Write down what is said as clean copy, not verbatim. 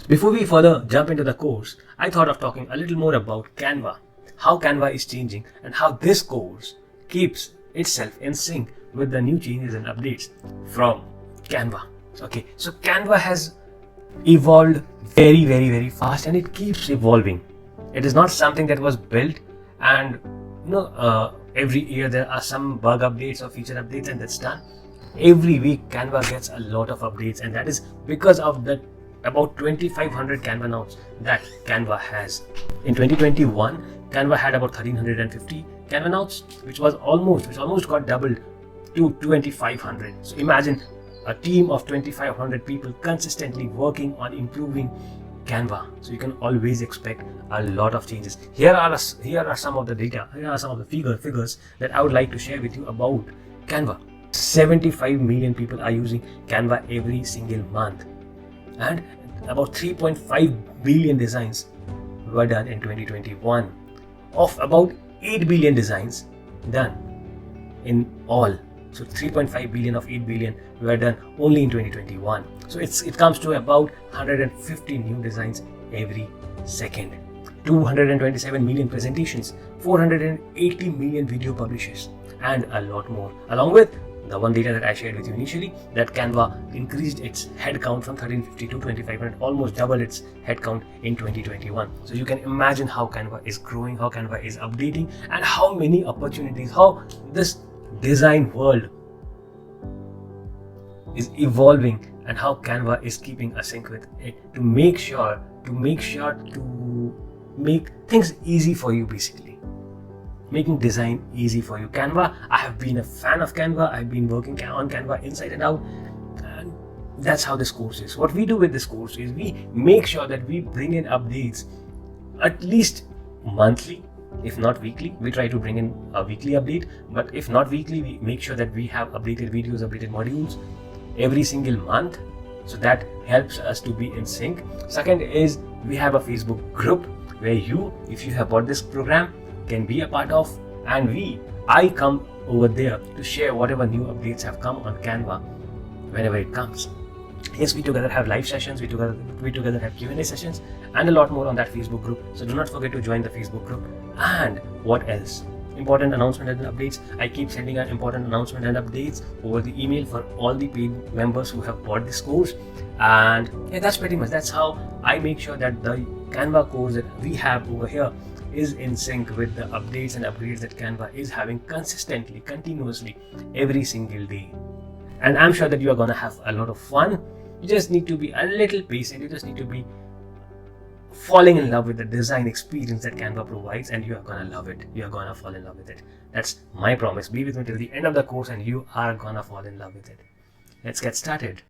Before we further jump into the course, I thought of talking a little more about Canva, how Canva is changing and how this course keeps itself in sync with the new changes and updates from Canva. Okay, so Canva has evolved very fast and it keeps evolving. It is not something that was built and every year there are some bug updates or feature updates and that's done. Every week Canva gets a lot of updates, and that is because of the about 2500 Canva nodes that Canva has. In 2021, Canva had about 1350 Canva nodes, which almost got doubled to 2500. So imagine a team of 2500 people consistently working on improving Canva. So you can always expect a lot of changes. Here are some of the data. Here are some of the figures that I would like to share with you about Canva. 75 million people are using Canva every single month, and about 3.5 billion designs were done in 2021 of about 8 billion designs done in all. So 3.5 billion of 8 billion were done only in 2021. So it comes to about 150 new designs every second. 227 million presentations, 480 million video publishes, and a lot more. Along with the one data that I shared with you initially, that Canva increased its headcount from 1350 to 2500, almost doubled its headcount in 2021. So you can imagine how Canva is growing, how Canva is updating, and how many opportunities, how this design world is evolving, and how Canva is keeping a sync with it to make things easy for you, basically making design easy for you. Canva, I have been a fan of Canva. I've been working on Canva inside and out, and that's how this course is. What we do with this course is we make sure that we bring in updates at least monthly, if not weekly. We try to bring in a weekly update, but if not weekly, we make sure that we have updated videos, updated modules every single month, so that helps us to be in sync. Second is we have a Facebook group where you, if you have bought this program, can be a part of, and I come over there to share whatever new updates have come on Canva whenever it comes. Yes, we together have live sessions, we together have Q&A sessions, and a lot more on that Facebook group. So do not forget to join the Facebook group. And what else? Important announcement and updates. I keep sending out important announcement and updates over the email for all the paid members who have bought this course. And yeah, that's how I make sure that the Canva course that we have over here is in sync with the updates and upgrades that Canva is having consistently, continuously, every single day. And I'm sure that you are going to have a lot of fun. You just need to be a little patient. You just need to be falling in love with the design experience that Canva provides, and you are going to love it. You are going to fall in love with it. That's my promise. Be with me till the end of the course and you are going to fall in love with it. Let's get started.